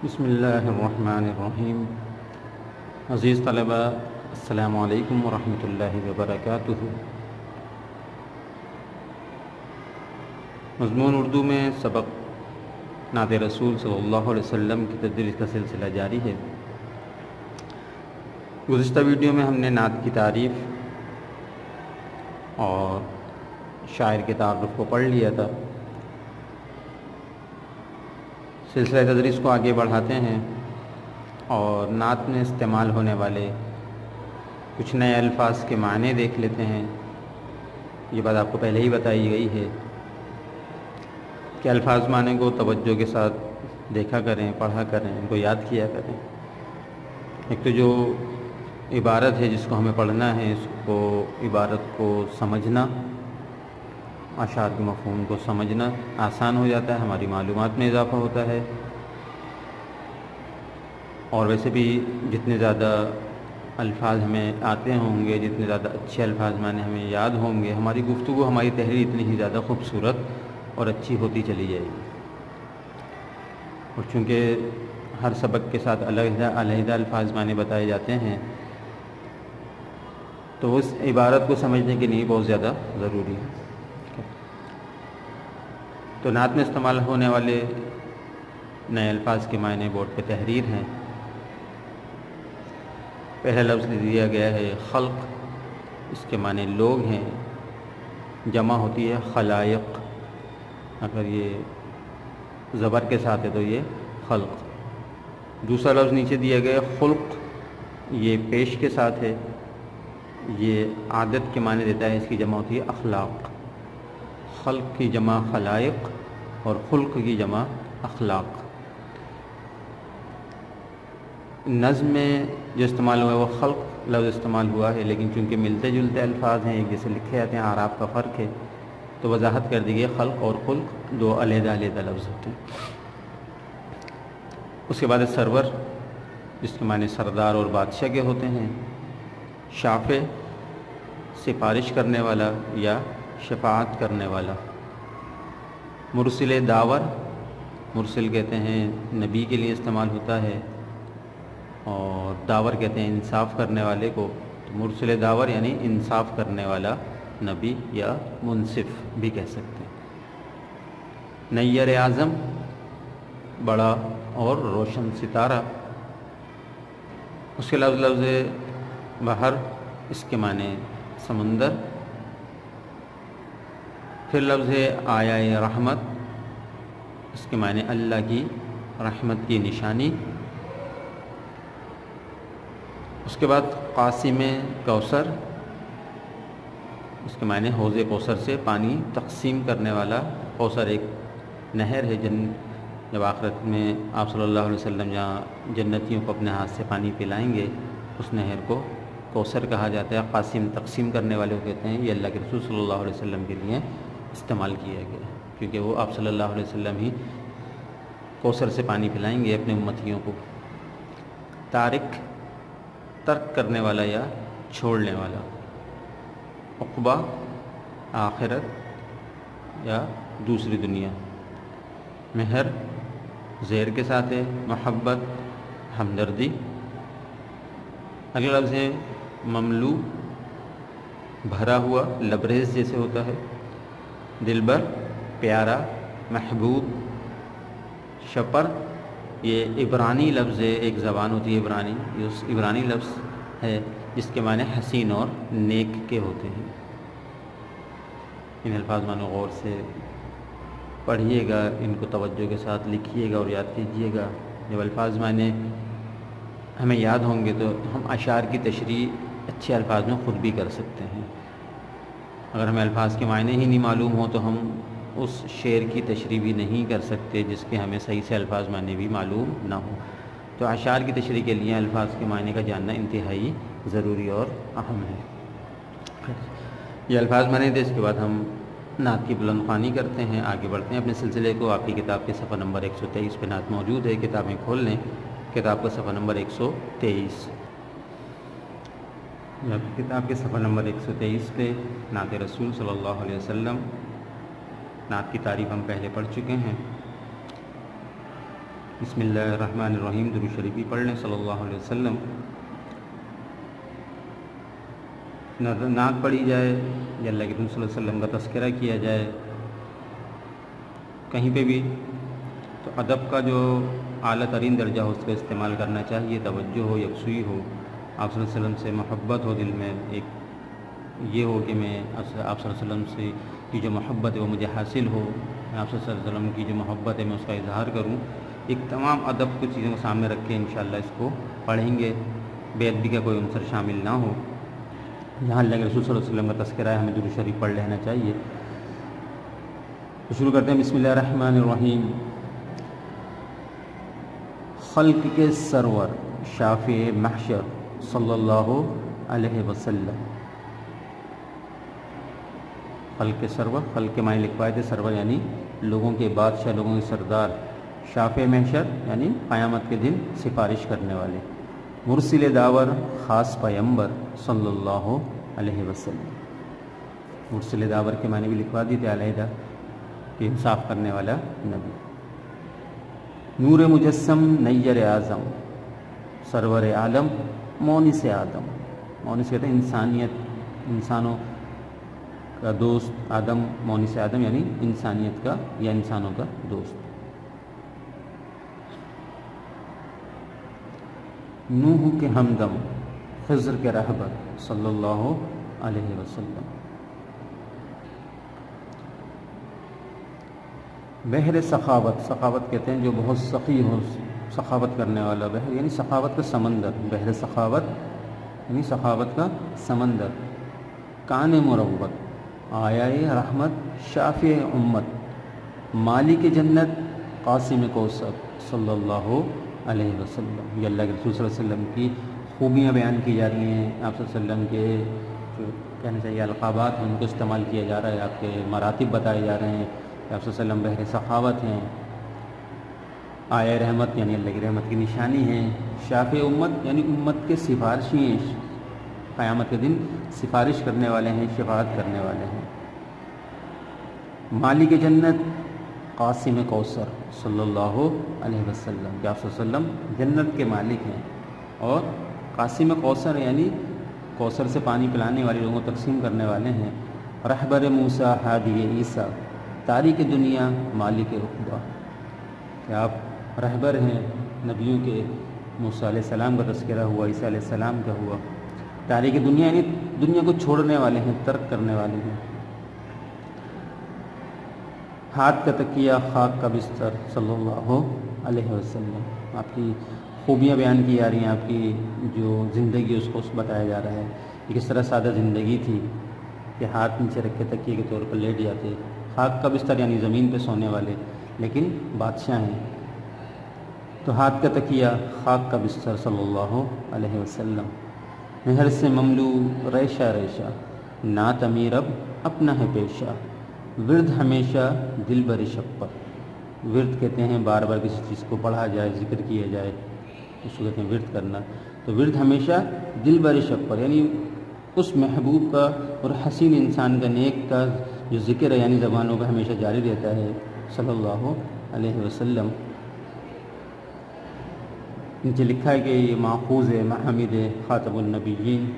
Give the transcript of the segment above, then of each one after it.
بسم اللہ الرحمن الرحیم۔ عزیز طلبہ، السلام علیکم ورحمۃ اللہ وبرکاتہ۔ مضمون اردو میں سبق نعت رسول صلی اللہ علیہ وسلم کی تدریس کا سلسلہ جاری ہے۔ گزشتہ ویڈیو میں ہم نے نعت کی تعریف اور شاعر کے تعارف کو پڑھ لیا تھا۔ سلسلہ تدریس کو آگے بڑھاتے ہیں اور نعت میں استعمال ہونے والے کچھ نئے الفاظ کے معنی دیکھ لیتے ہیں۔ یہ بات آپ کو پہلے ہی بتائی گئی ہے کہ الفاظ معنی کو توجہ کے ساتھ دیکھا کریں، پڑھا کریں، ان کو یاد کیا کریں۔ ایک تو جو عبارت ہے جس کو ہمیں پڑھنا ہے، اس کو عبارت کو سمجھنا، اشعار کے مفہوم کو سمجھنا آسان ہو جاتا ہے، ہماری معلومات میں اضافہ ہوتا ہے، اور ویسے بھی جتنے زیادہ الفاظ ہمیں آتے ہوں گے، جتنے زیادہ اچھے الفاظ معنی ہمیں یاد ہوں گے، ہماری گفتگو، ہماری تحریر اتنی ہی زیادہ خوبصورت اور اچھی ہوتی چلی جائے گی۔ اور چونکہ ہر سبق کے ساتھ علیحدہ علیحدہ الفاظ معنی بتائے جاتے ہیں، تو اس عبارت کو سمجھنے کے لیے بہت زیادہ ضروری ہے۔ تو نعت میں استعمال ہونے والے نئے الفاظ کے معنی بورڈ پہ تحریر ہیں۔ پہلا لفظ دیا گیا ہے خلق، اس کے معنی لوگ ہیں، جمع ہوتی ہے خلائق، اگر یہ زبر کے ساتھ ہے تو یہ خلق۔ دوسرا لفظ نیچے دیا گیا خلق، یہ پیش کے ساتھ ہے، یہ عادت کے معنی دیتا ہے، اس کی جمع ہوتی ہے اخلاق۔ خلق کی جمع خلائق اور خلق کی جمع اخلاق۔ نظم میں جو استعمال ہوا ہے وہ خلق لفظ استعمال ہوا ہے، لیکن چونکہ ملتے جلتے الفاظ ہیں، ایک جیسے لکھے جاتے ہیں، اعراب کا فرق ہے، تو وضاحت کر دی گئی خلق اور خلق دو علیحدہ علیحدہ لفظ ہوتے ہیں۔ اس کے بعد سرور، جس کے معنی سردار اور بادشاہ کے ہوتے ہیں۔ شافع، سفارش کرنے والا یا شفاعت کرنے والا۔ مرسل داور، مرسل کہتے ہیں نبی کے لیے استعمال ہوتا ہے، اور داور کہتے ہیں انصاف کرنے والے کو، تو مرسل داور یعنی انصاف کرنے والا نبی یا منصف بھی کہہ سکتے ہیں۔ نیر اعظم، بڑا اور روشن ستارہ۔ اس کے لفظ بحر، اس کے معنی سمندر۔ پھر لفظ آیا رحمت، اس کے معنی اللہ کی رحمت کی نشانی۔ اس کے بعد قاسم کوثر، اس کے معنی حوض کوثر سے پانی تقسیم کرنے والا۔ کوثر ایک نہر ہے، جب آخرت میں آپ صلی اللہ علیہ وسلم جہاں جنتیوں کو اپنے ہاتھ سے پانی پلائیں گے، اس نہر کو کوثر کہا جاتا ہے۔ قاسم تقسیم کرنے والے کو کہتے ہیں۔ یہ اللہ کے رسول صلی اللہ علیہ وسلم کے لیے استعمال کیا گیا، کیونکہ وہ آپ صلی اللہ علیہ وسلم ہی کوثر سے پانی پلائیں گے اپنے امتیوں کو۔ تارک، ترک کرنے والا یا چھوڑنے والا۔ عقبہ، آخرت یا دوسری دنیا۔ مہر، زیر کے ساتھ ہے، محبت، ہمدردی۔ اگلا لفظ ہے مملو، بھرا ہوا، لبریز جیسے ہوتا ہے۔ دلبر، پیارا، محبوب۔ شپر، یہ عبرانی لفظ ہے، ایک زبان ہوتی ہے عبرانی، یہ اس عبرانی لفظ ہے جس کے معنی حسین اور نیک کے ہوتے ہیں۔ ان الفاظ معنی غور سے پڑھیے گا، ان کو توجہ کے ساتھ لکھیے گا اور یاد کیجیے گا۔ جب الفاظ معنی ہمیں یاد ہوں گے تو ہم اشعار کی تشریح اچھے الفاظ میں خود بھی کر سکتے ہیں۔ اگر ہمیں الفاظ کے معنی ہی نہیں معلوم ہو تو ہم اس شعر کی تشریح بھی نہیں کر سکتے جس کے ہمیں صحیح سے الفاظ معنی بھی معلوم نہ ہو۔ تو اشعار کی تشریح کے لیے الفاظ کے معنی کا جاننا انتہائی ضروری اور اہم ہے۔ یہ الفاظ معنی تھے، اس کے بعد ہم نعت کی بلند خوانی کرتے ہیں، آگے بڑھتے ہیں اپنے سلسلے کو۔ آپ کی کتاب کے صفحہ نمبر 123 پہ نعت موجود ہے، کتابیں کھول لیں، کتاب کا صفحہ نمبر 123۔ کتاب کے صفحہ نمبر 123 پہ نعت رسول صلی اللہ علیہ وسلم، نعت کی تعریف ہم پہلے پڑھ چکے ہیں۔ بسم اللہ الرحمن الرحیم درود شریف بھی پڑھ لیں صلی اللہ علیہ وسلم. نعت پڑھی جائے یا اللہ کے رسول صلی اللہ علیہ وسلم کا تذکرہ کیا جائے کہیں پہ بھی، تو ادب کا جو اعلیٰ ترین درجہ ہو اس کا استعمال کرنا چاہیے. توجہ ہو، یکسوئی ہو، آپ صلی اللہ علیہ وسلم سے محبت ہو دل میں، ایک یہ ہو کہ میں آپ صلی اللہ علیہ وسلم سے کی جو محبت ہے وہ مجھے حاصل ہو، میں آپ صلی اللہ علیہ وسلم کی جو محبت ہے میں اس کا اظہار کروں. ایک تمام ادب کو چیزوں کو سامنے رکھ کے انشاءاللہ اس کو پڑھیں گے، بے ادبی کا کوئی عنصر شامل نہ ہو. یہاں اللہ کے رسول صلی اللہ علیہ وسلم کا تذکرہ ہے، ہمیں درود شریف پڑھ لینا چاہیے. تو شروع کرتے ہیں. بسم اللہ الرحمن الرحیم. خلق کے سرور شافع محشر صلی اللہ علیہ وسلم. خلق کے سرور، خلق کے معنی لکھوائے تھے، سرور یعنی لوگوں کے بادشاہ، لوگوں کے سردار. شافع محشر یعنی قیامت کے دن سفارش کرنے والے. مرسل داور خاص پیمبر صلی اللہ علیہ وسلم. مرسل داور کے معنی بھی لکھوا دی تھے علیحدہ کہ انصاف کرنے والا نبی. نور مجسم نیر اعظم سرور عالم مونس آدم. مونس کہتے ہیں انسانیت، انسانوں کا دوست. آدم مونس آدم یعنی انسانیت کا یا انسانوں کا دوست. نوح کے ہمدم خضر کے رہبر صلی اللہ علیہ وسلم. بحر سخاوت، سخاوت کہتے ہیں جو بہت سخی ہو، سخاوت کرنے والا. بحر یعنی سخاوت کا سمندر، بحر سخاوت یعنی سخاوت کا سمندر. کان مروت آیائے رحمت شافع امت مالک جنت قاسم کوثر صلی اللہ علیہ وسلم. یہ اللہ کے رسول صلی اللہ علیہ وسلم کی خوبیاں بیان کی جا رہی ہیں. آپ صلی اللہ علیہ وسلم کے جو کہنا چاہیے القابات ہیں ان کو استعمال کیا جا رہا ہے. آپ کے مراتب بتائے جا رہے ہیں. آپ صلی اللہ علیہ وسلم بحر سخاوت ہیں. آیا رحمت یعنی اللہ کی رحمت کی نشانی ہیں. شافع امت یعنی امت کے سفارشی ہیں، قیامت کے دن سفارش کرنے والے ہیں، شفاعت کرنے والے ہیں. مالک جنت قاسم کوثر صلی اللہ علیہ وسلم. کہ آپ صلی اللہ علیہ وسلم جنت کے مالک ہیں اور قاسم کوثر یعنی کوثر سے پانی پلانے والے، لوگوں کو تقسیم کرنے والے ہیں. رہبر موسیٰ ہادی عیسیٰ تاریخ دنیا مالک عقبہ. کہ آپ رہبر ہیں نبیوں کے. موسیٰ علیہ السلام کا تذکرہ ہوا، عیسیٰ علیہ السلام کا ہوا. تاریخ دنیا یعنی دنیا کو چھوڑنے والے ہیں، ترک کرنے والے ہیں. ہاتھ کا تکیہ خاک کا بستر صلی اللہ علیہ وسلم. آپ کی خوبیاں بیان کی جا رہی ہیں، آپ کی جو زندگی اس کو بتایا جا رہا ہے کہ کس طرح سادہ زندگی تھی کہ ہاتھ نیچے رکھ کے تکیے کے طور پر لیٹ جاتے. خاک کا بستر یعنی زمین پہ سونے والے لیکن بادشاہ ہیں. تو ہاتھ کا تکیہ خاک کا بستر صلی اللہ علیہ وسلم. مہر سے مملو ریشہ ریشہ نعت امیر اب اپنا ہے پیشہ. ورد ہمیشہ دل بر شب پر. ورد کہتے ہیں بار بار کسی چیز کو پڑھا جائے، ذکر کیا جائے، اس کو کہتے ہیں ورد کرنا. تو ورد ہمیشہ دل بر شب پر یعنی اس محبوب کا اور حسین انسان کا، نیک کا جو ذکر ہے یعنی زبانوں کا ہمیشہ جاری رہتا ہے صلی اللہ علیہ وسلم. نیچے لکھا ہے کہ یہ ماخوذ ہے محمد خاتم النبیین،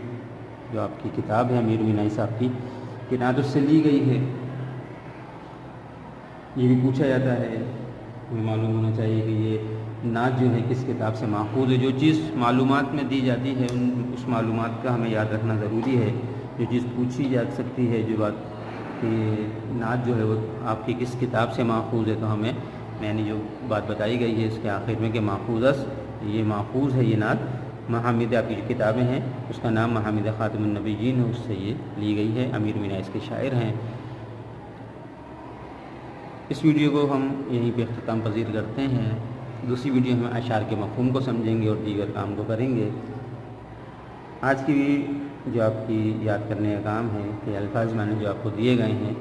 جو آپ کی کتاب ہے امیر مینائی صاحب کی، کہ نعت اس سے لی گئی ہے. یہ بھی پوچھا جاتا ہے، ہمیں معلوم ہونا چاہیے کہ یہ نعت جو ہے کس کتاب سے ماخوذ ہے. جو چیز معلومات میں دی جاتی ہے اس معلومات کا ہمیں یاد رکھنا ضروری ہے. جو چیز پوچھی جا سکتی ہے، جو بات کہ نعت جو ہے وہ آپ کی کس کتاب سے ماخوذ ہے، تو ہمیں یعنی جو بات بتائی گئی ہے اس کے آخر میں کہ ماخوذ یہ ماخوذ ہے یہ نعت محمد، آپ کی جو کتابیں ہیں اس کا نام محمد خاتم النبیین ہے، اس سے یہ لی گئی ہے. امیر مینائی اس کے شاعر ہیں. اس ویڈیو کو ہم یہیں پہ اختتام پذیر کرتے ہیں. دوسری ویڈیو میں اشعار کے مفہوم کو سمجھیں گے اور دیگر کام کو کریں گے. آج کی جو آپ کی یاد کرنے کا کام ہے کہ الفاظ معنی جو آپ کو دیے گئے ہیں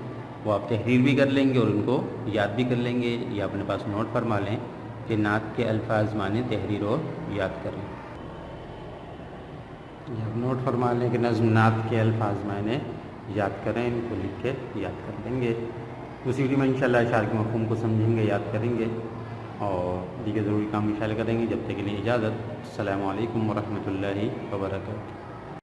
وہ آپ تحریر بھی کر لیں گے اور ان کو یاد بھی کر لیں گے، یا اپنے پاس نوٹ فرما لیں کہ نعت کے الفاظ معنی تحریر اور یاد کریں. نوٹ فرما لیں کہ نظم نعت کے الفاظ معنی یاد کریں، ان کو لکھ کے یاد کر لیں گے. دوسری ویڈیو میں انشاءاللہ اشعار کے مفہوم کو سمجھیں گے، یاد کریں گے. اور دیگر ضروری کام بھی خیال کریں گے. جب تک کے لیے اجازت. السلام علیکم ورحمۃ اللہ وبرکاتہ.